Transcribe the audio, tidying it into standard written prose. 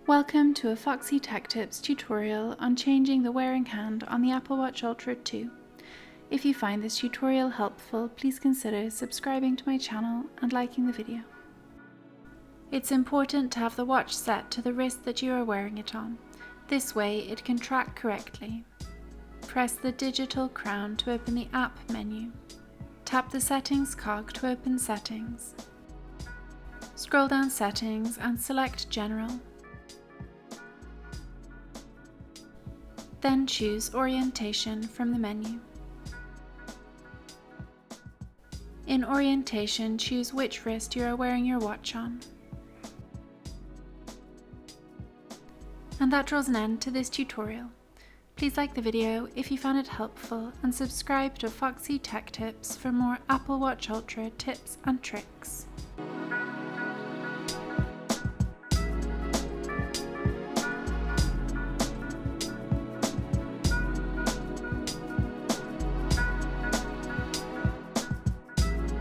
Welcome to a Foxy Tech Tips tutorial on changing the wearing hand on the Apple Watch Ultra 2. If you find this tutorial helpful, please consider subscribing to my channel and liking the video. It's important to have the watch set to the wrist that you are wearing it on. This way it can track correctly. Press the digital crown to open the app menu. Tap the settings cog to open settings. Scroll down settings and select general. Then choose orientation from the menu. In orientation, choose which wrist you are wearing your watch on. And that draws an end to this tutorial. Please like the video if you found it helpful and subscribe to Foxy Tech Tips for more Apple Watch Ultra tips and tricks.